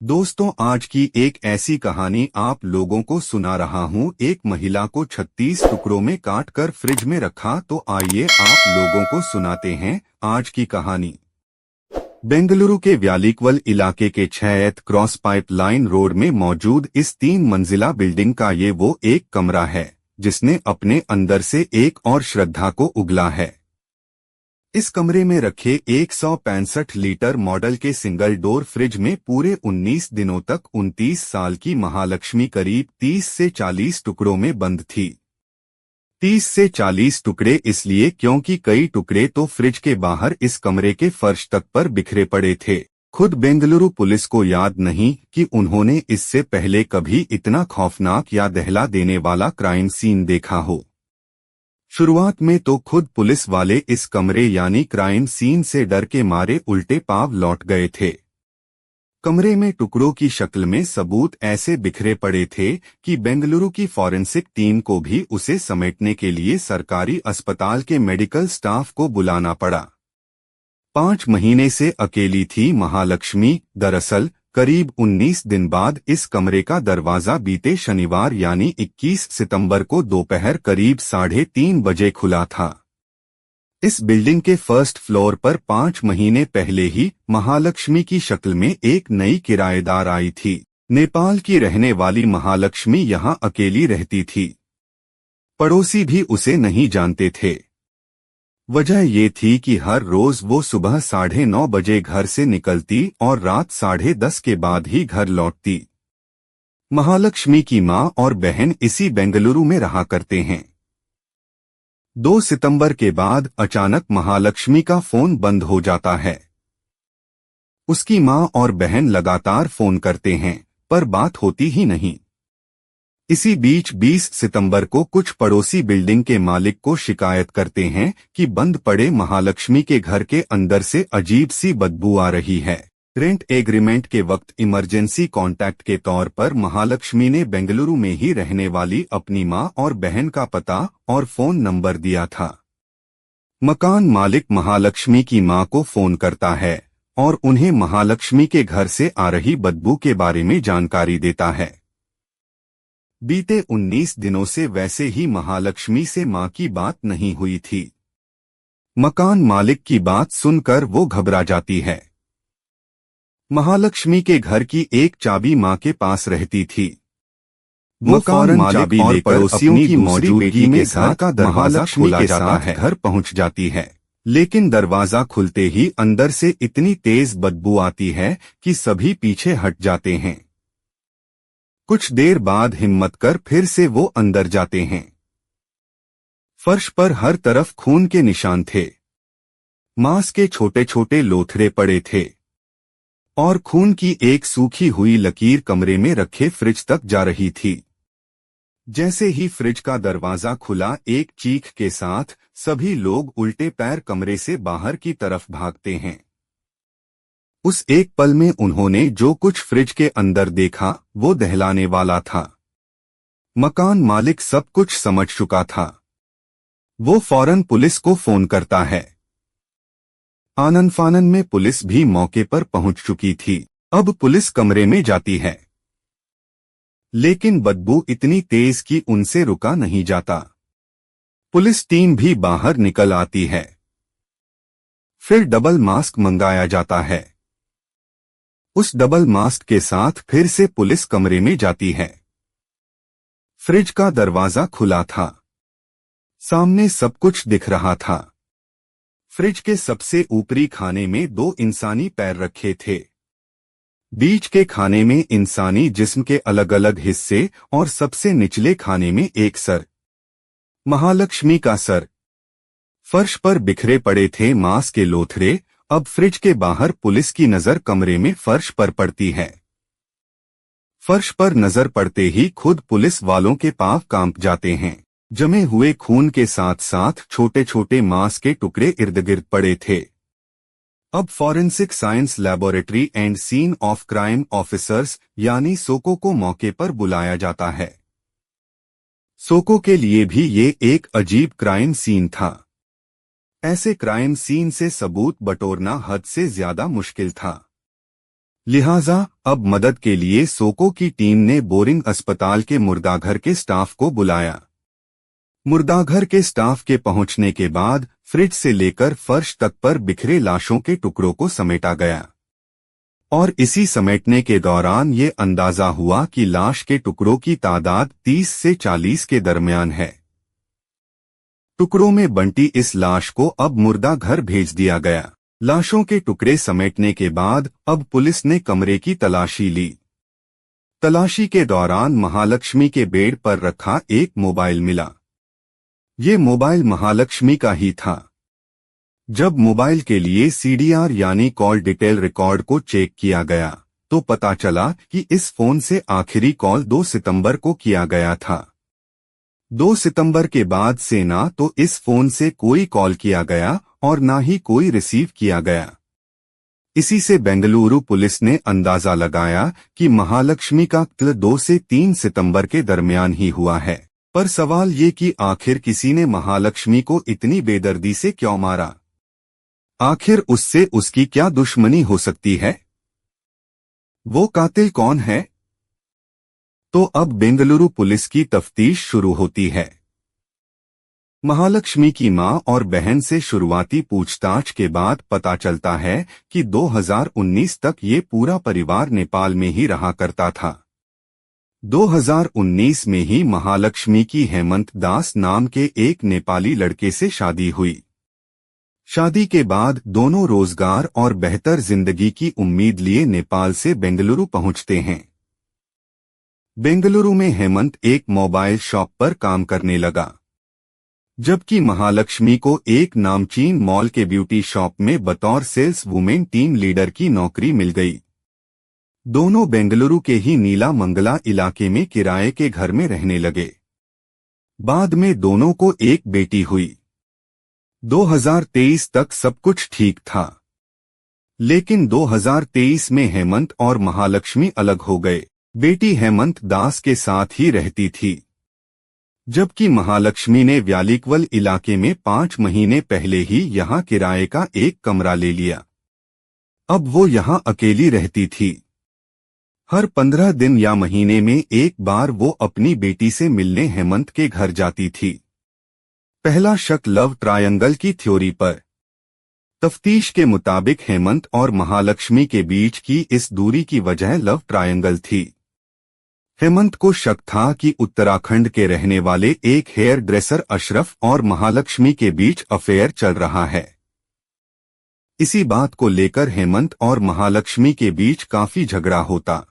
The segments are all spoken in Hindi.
दोस्तों, आज की एक ऐसी कहानी आप लोगों को सुना रहा हूँ। एक महिला को 36 टुकड़ों में काट कर फ्रिज में रखा। तो आइए आप लोगों को सुनाते हैं आज की कहानी। बेंगलुरु के व्यालीक्वल इलाके के 6th क्रॉस पाइपलाइन रोड में मौजूद इस 3 मंजिला बिल्डिंग का ये वो एक कमरा है जिसने अपने अंदर से एक और श्रद्धा को उगला है। इस कमरे में रखे 165 लीटर मॉडल के सिंगल डोर फ्रिज में पूरे 19 दिनों तक 29 साल की महालक्ष्मी करीब 30 से 40 टुकड़ों में बंद थी। 30 से 40 टुकड़े इसलिए क्योंकि कई टुकड़े तो फ्रिज के बाहर इस कमरे के फर्श तक पर बिखरे पड़े थे। खुद बेंगलुरु पुलिस को याद नहीं कि उन्होंने इससे पहले कभी इतना खौफनाक या दहला देने वाला क्राइम सीन देखा हो। शुरुआत में तो खुद पुलिस वाले इस कमरे यानी क्राइम सीन से डर के मारे उल्टे पांव लौट गए थे। कमरे में टुकड़ों की शक्ल में सबूत ऐसे बिखरे पड़े थे कि बेंगलुरु की फॉरेंसिक टीम को भी उसे समेटने के लिए सरकारी अस्पताल के मेडिकल स्टाफ को बुलाना पड़ा। 5 महीने से अकेली थी महालक्ष्मी। दरअसल करीब 19 दिन बाद इस कमरे का दरवाजा बीते शनिवार यानी 21 सितंबर को दोपहर करीब 3:30 बजे खुला था। इस बिल्डिंग के फर्स्ट फ्लोर पर 5 महीने पहले ही महालक्ष्मी की शक्ल में एक नई किराएदार आई थी। नेपाल की रहने वाली महालक्ष्मी यहां अकेली रहती थी। पड़ोसी भी उसे नहीं जानते थे। वजह ये थी कि हर रोज वो सुबह 9:30 बजे घर से निकलती और रात 10:30 के बाद ही घर लौटती। महालक्ष्मी की माँ और बहन इसी बेंगलुरु में रहा करते हैं। 2 सितंबर के बाद अचानक महालक्ष्मी का फोन बंद हो जाता है। उसकी माँ और बहन लगातार फोन करते हैं पर बात होती ही नहीं। इसी बीच 20 सितंबर को कुछ पड़ोसी बिल्डिंग के मालिक को शिकायत करते हैं कि बंद पड़े महालक्ष्मी के घर के अंदर से अजीब सी बदबू आ रही है। रेंट एग्रीमेंट के वक्त इमरजेंसी कॉन्टैक्ट के तौर पर महालक्ष्मी ने बेंगलुरु में ही रहने वाली अपनी मां और बहन का पता और फोन नंबर दिया था। मकान मालिक महालक्ष्मी की मां को फोन करता है और उन्हें महालक्ष्मी के घर से आ रही बदबू के बारे में जानकारी देता है। बीते 19 दिनों से वैसे ही महालक्ष्मी से मां की बात नहीं हुई थी। मकान मालिक की बात सुनकर वो घबरा जाती है। महालक्ष्मी के घर की एक चाबी मां के पास रहती थी। वो फौरन चाबी और पड़ोसियों की मौजूदगी में घर का दरवाजा खोला जाता है। घर पहुंच जाती है, लेकिन दरवाजा खुलते ही अंदर से इतनी तेज बदबू आती है कि सभी पीछे हट जाते हैं। कुछ देर बाद हिम्मत कर फिर से वो अंदर जाते हैं। फर्श पर हर तरफ खून के निशान थे। मांस के छोटे छोटे लोथड़े पड़े थे और खून की एक सूखी हुई लकीर कमरे में रखे फ्रिज तक जा रही थी। जैसे ही फ्रिज का दरवाजा खुला, एक चीख के साथ सभी लोग उल्टे पैर कमरे से बाहर की तरफ भागते हैं। उस एक पल में उन्होंने जो कुछ फ्रिज के अंदर देखा वो दहलाने वाला था। मकान मालिक सब कुछ समझ चुका था। वो फौरन पुलिस को फोन करता है। आनन-फानन में पुलिस भी मौके पर पहुंच चुकी थी। अब पुलिस कमरे में जाती है, लेकिन बदबू इतनी तेज कि उनसे रुका नहीं जाता। पुलिस टीम भी बाहर निकल आती है। फिर डबल मास्क मंगाया जाता है। उस डबल मास्क के साथ फिर से पुलिस कमरे में जाती है। फ्रिज का दरवाजा खुला था। सामने सब कुछ दिख रहा था। फ्रिज के सबसे ऊपरी खाने में 2 इंसानी पैर रखे थे। बीच के खाने में इंसानी जिस्म के अलग अलग हिस्से और सबसे निचले खाने में एक सर, महालक्ष्मी का सर। फर्श पर बिखरे पड़े थे मांस के लोथड़े। अब फ्रिज के बाहर पुलिस की नजर कमरे में फर्श पर पड़ती है। फर्श पर नजर पड़ते ही खुद पुलिस वालों के पांव कांप जाते हैं। जमे हुए खून के साथ साथ छोटे छोटे मांस के टुकड़े इर्द गिर्द पड़े थे। अब forensic science laboratory and scene of crime officers यानी सोको को मौके पर बुलाया जाता है। सोको के लिए भी ये एक अजीब क्राइम सीन था। ऐसे क्राइम सीन से सबूत बटोरना हद से ज्यादा मुश्किल था। लिहाजा अब मदद के लिए सोको की टीम ने बोरिंग अस्पताल के मुर्दाघर के स्टाफ को बुलाया। मुर्दाघर के स्टाफ के पहुंचने के बाद फ्रिज से लेकर फर्श तक पर बिखरे लाशों के टुकड़ों को समेटा गया और इसी समेटने के दौरान ये अंदाजा हुआ कि लाश के टुकड़ों की तादाद 30 से 40 के दरमियान है। टुकड़ों में बंटी इस लाश को अब मुर्दाघर भेज दिया गया। लाशों के टुकड़े समेटने के बाद अब पुलिस ने कमरे की तलाशी ली। तलाशी के दौरान महालक्ष्मी के बेड पर रखा एक मोबाइल मिला। ये मोबाइल महालक्ष्मी का ही था। जब मोबाइल के लिए CDR यानी कॉल डिटेल रिकॉर्ड को चेक किया गया तो पता चला कि इस फोन से आखिरी कॉल 2 सितंबर को किया गया था। 2 सितंबर के बाद से ना तो इस फोन से कोई कॉल किया गया और ना ही कोई रिसीव किया गया। इसी से बेंगलुरु पुलिस ने अंदाजा लगाया कि महालक्ष्मी का कत्ल 2 से 3 सितंबर के दरमियान ही हुआ है। पर सवाल ये कि आखिर किसी ने महालक्ष्मी को इतनी बेदर्दी से क्यों मारा? आखिर उससे उसकी क्या दुश्मनी हो सकती है? वो कातिल कौन है? तो अब बेंगलुरु पुलिस की तफ्तीश शुरू होती है। महालक्ष्मी की मां और बहन से शुरुआती पूछताछ के बाद पता चलता है कि 2019 तक ये पूरा परिवार नेपाल में ही रहा करता था। 2019 में ही महालक्ष्मी की हेमंत दास नाम के एक नेपाली लड़के से शादी हुई। शादी के बाद दोनों रोजगार और बेहतर जिंदगी की उम्मीद लिए नेपाल से बेंगलुरु पहुंचते हैं। बेंगलुरु में हेमंत एक मोबाइल शॉप पर काम करने लगा, जबकि महालक्ष्मी को एक नामचीन मॉल के ब्यूटी शॉप में बतौर सेल्स वुमेन टीम लीडर की नौकरी मिल गई। दोनों बेंगलुरु के ही नीला मंगला इलाके में किराए के घर में रहने लगे। बाद में दोनों को एक बेटी हुई। 2023 तक सब कुछ ठीक था, लेकिन 2023 में हेमंत और महालक्ष्मी अलग हो गए। बेटी हेमंत दास के साथ ही रहती थी, जबकि महालक्ष्मी ने व्यालीक्वल इलाके में 5 महीने पहले ही यहां किराए का एक कमरा ले लिया। अब वो यहां अकेली रहती थी। हर 15 दिन या महीने में एक बार वो अपनी बेटी से मिलने हेमंत के घर जाती थी। पहला शक लव ट्रायंगल की थ्योरी पर। तफ्तीश के मुताबिक हेमंत और महालक्ष्मी के बीच की इस दूरी की वजह लव ट्रायंगल थी। हेमंत को शक था कि उत्तराखंड के रहने वाले एक हेयर ड्रेसर अशरफ और महालक्ष्मी के बीच अफेयर चल रहा है। इसी बात को लेकर हेमंत और महालक्ष्मी के बीच काफी झगड़ा होता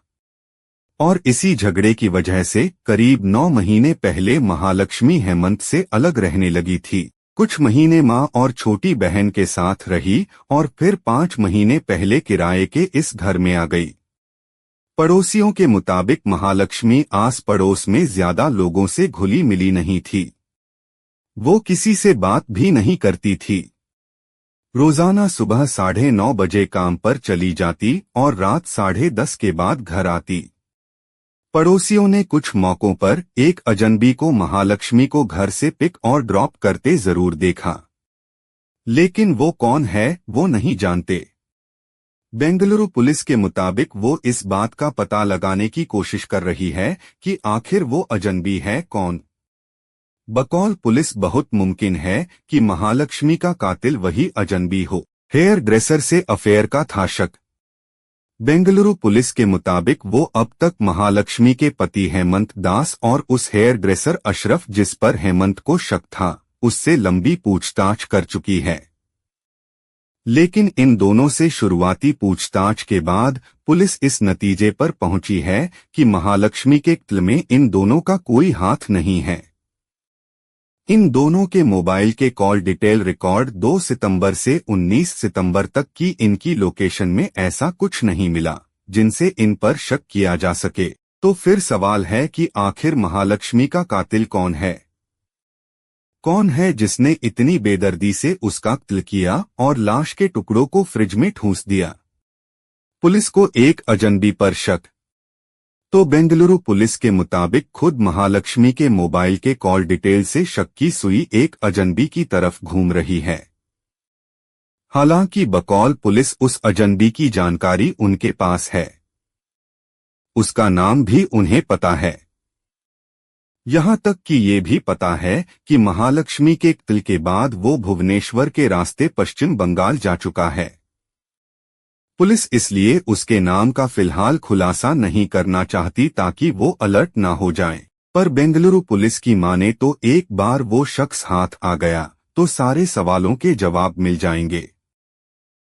और इसी झगड़े की वजह से करीब 9 महीने पहले महालक्ष्मी हेमंत से अलग रहने लगी थी। कुछ महीने मां और छोटी बहन के साथ रही और फिर 5 महीने पहले किराए के इस घर में आ गई। पड़ोसियों के मुताबिक महालक्ष्मी आस पड़ोस में ज्यादा लोगों से घुली मिली नहीं थी। वो किसी से बात भी नहीं करती थी। रोजाना सुबह 9:30 बजे काम पर चली जाती और रात 10:30 के बाद घर आती। पड़ोसियों ने कुछ मौकों पर एक अजनबी को महालक्ष्मी को घर से पिक और ड्रॉप करते जरूर देखा, लेकिन वो कौन है वो नहीं जानते। बेंगलुरु पुलिस के मुताबिक वो इस बात का पता लगाने की कोशिश कर रही है कि आखिर वो अजनबी है कौन। बकौल पुलिस बहुत मुमकिन है कि महालक्ष्मी का कातिल वही अजनबी हो। हेयर ड्रेसर से अफेयर का था शक। बेंगलुरु पुलिस के मुताबिक वो अब तक महालक्ष्मी के पति हेमंत दास और उस हेयर ड्रेसर अशरफ जिस पर हेमंत को शक था उससे लंबी पूछताछ कर चुकी है। लेकिन इन दोनों से शुरुआती पूछताछ के बाद पुलिस इस नतीजे पर पहुंची है कि महालक्ष्मी के कत्ल में इन दोनों का कोई हाथ नहीं है। इन दोनों के मोबाइल के कॉल डिटेल रिकॉर्ड 2 सितंबर से 19 सितंबर तक की इनकी लोकेशन में ऐसा कुछ नहीं मिला जिनसे इन पर शक किया जा सके। तो फिर सवाल है कि आखिर महालक्ष्मी का कातिल कौन है? कौन है जिसने इतनी बेदर्दी से उसका कत्ल किया और लाश के टुकड़ों को फ्रिज में ठूंस दिया? पुलिस को एक अजनबी पर शक। तो बेंगलुरु पुलिस के मुताबिक खुद महालक्ष्मी के मोबाइल के कॉल डिटेल से शक की सुई एक अजनबी की तरफ घूम रही है। हालांकि बकौल पुलिस उस अजनबी की जानकारी उनके पास है। उसका नाम भी उन्हें पता है। यहाँ तक कि ये भी पता है कि महालक्ष्मी के कत्ल के बाद वो भुवनेश्वर के रास्ते पश्चिम बंगाल जा चुका है। पुलिस इसलिए उसके नाम का फिलहाल खुलासा नहीं करना चाहती ताकि वो अलर्ट ना हो जाए। पर बेंगलुरु पुलिस की माने तो एक बार वो शख्स हाथ आ गया तो सारे सवालों के जवाब मिल जाएंगे।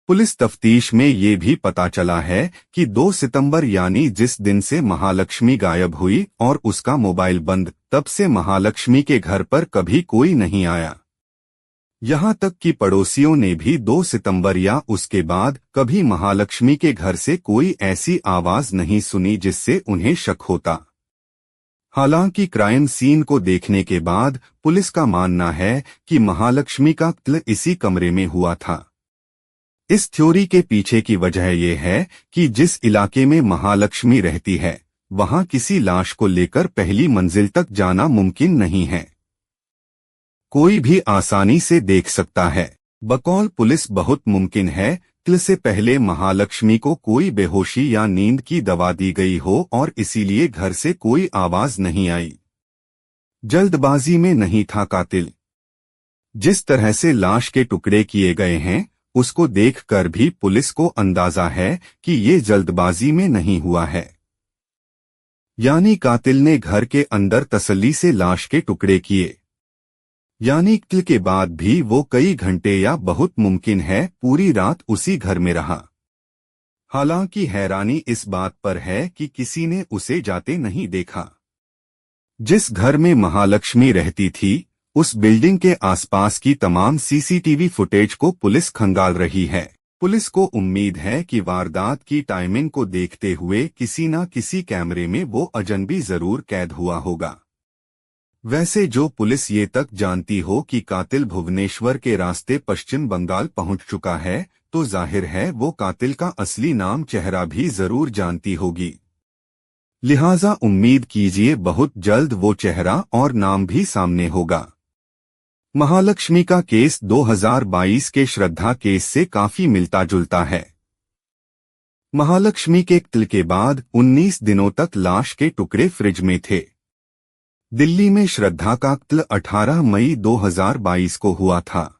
पुलिस तफ्तीश में ये भी पता चला है कि 2 सितंबर यानी जिस दिन से महालक्ष्मी गायब हुई और उसका मोबाइल बंद, तब से महालक्ष्मी के घर पर कभी कोई नहीं आया। यहाँ तक कि पड़ोसियों ने भी 2 सितंबर या उसके बाद कभी महालक्ष्मी के घर से कोई ऐसी आवाज नहीं सुनी जिससे उन्हें शक होता। हालांकि क्राइम सीन को देखने के बाद पुलिस का मानना है कि महालक्ष्मी का कत्ल इसी कमरे में हुआ था। इस थ्योरी के पीछे की वजह यह है कि जिस इलाके में महालक्ष्मी रहती है वहां किसी लाश को लेकर पहली मंजिल तक जाना मुमकिन नहीं है। कोई भी आसानी से देख सकता है। बकौल पुलिस बहुत मुमकिन है कत्ल से पहले महालक्ष्मी को कोई बेहोशी या नींद की दवा दी गई हो और इसीलिए घर से कोई आवाज नहीं आई। जल्दबाजी में नहीं था कातिल। जिस तरह से लाश के टुकड़े किए गए हैं उसको देखकर भी पुलिस को अंदाजा है कि ये जल्दबाजी में नहीं हुआ है। यानी कातिल ने घर के अंदर तसल्ली से लाश के टुकड़े किए, यानी कत्ल के बाद भी वो कई घंटे या बहुत मुमकिन है पूरी रात उसी घर में रहा। हालांकि हैरानी इस बात पर है कि किसी ने उसे जाते नहीं देखा। जिस घर में महालक्ष्मी रहती थी उस बिल्डिंग के आसपास की तमाम सीसीटीवी फुटेज को पुलिस खंगाल रही है। पुलिस को उम्मीद है कि वारदात की टाइमिंग को देखते हुए किसी न किसी कैमरे में वो अजनबी जरूर कैद हुआ होगा। वैसे जो पुलिस ये तक जानती हो कि कातिल भुवनेश्वर के रास्ते पश्चिम बंगाल पहुंच चुका है तो जाहिर है वो कातिल का असली नाम चेहरा भी जरूर जानती होगी। लिहाजा उम्मीद कीजिए बहुत जल्द वो चेहरा और नाम भी सामने होगा। महालक्ष्मी का केस 2022 के श्रद्धा केस से काफी मिलता जुलता है। महालक्ष्मी के कत्ल के बाद 19 दिनों तक लाश के टुकड़े फ्रिज में थे। दिल्ली में श्रद्धा का कत्ल 18 मई 2022 को हुआ था,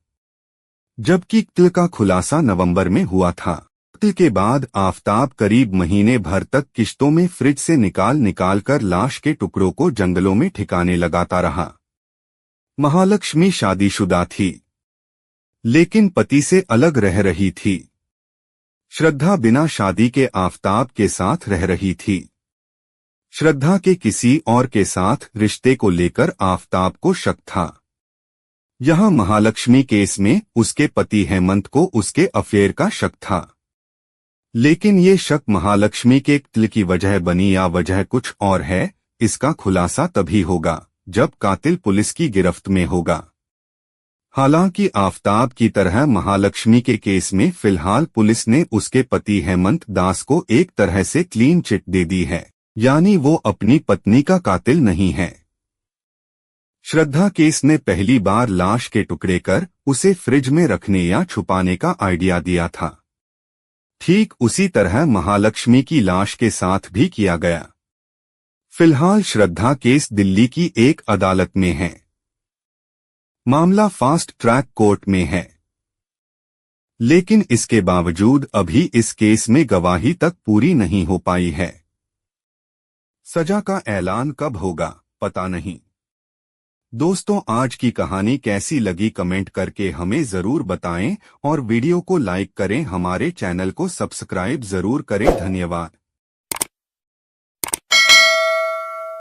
जबकि कत्ल का खुलासा नवंबर में हुआ था। कत्ल के बाद आफताब करीब महीने भर तक किश्तों में फ्रिज से निकाल कर लाश के टुकड़ों को जंगलों में ठिकाने लगाता रहा। महालक्ष्मी शादीशुदा थी, लेकिन पति से अलग रह रही थी। श्रद्धा बिना शादी के आफताब के साथ रह रही थी। श्रद्धा के किसी और के साथ रिश्ते को लेकर आफताब को शक था। यहां महालक्ष्मी केस में उसके पति हेमंत को उसके अफेयर का शक था, लेकिन ये शक महालक्ष्मी के कत्ल की वजह बनी या वजह कुछ और है, इसका खुलासा तभी होगा जब कातिल पुलिस की गिरफ्त में होगा। हालांकि आफताब की तरह महालक्ष्मी के केस में फिलहाल पुलिस ने उसके पति हेमंत दास को एक तरह से क्लीन चिट दे दी है, यानी वो अपनी पत्नी का कातिल नहीं है। श्रद्धा केस ने पहली बार लाश के टुकड़े कर उसे फ्रिज में रखने या छुपाने का आइडिया दिया था। ठीक उसी तरह महालक्ष्मी की लाश के साथ भी किया गया। फिलहाल श्रद्धा केस दिल्ली की एक अदालत में है। मामला फास्ट ट्रैक कोर्ट में है, लेकिन इसके बावजूद अभी इस केस में गवाही तक पूरी नहीं हो पाई है। सजा का ऐलान कब होगा पता नहीं। दोस्तों, आज की कहानी कैसी लगी कमेंट करके हमें जरूर बताएं और वीडियो को लाइक करें, हमारे चैनल को सब्सक्राइब जरूर करें। धन्यवाद।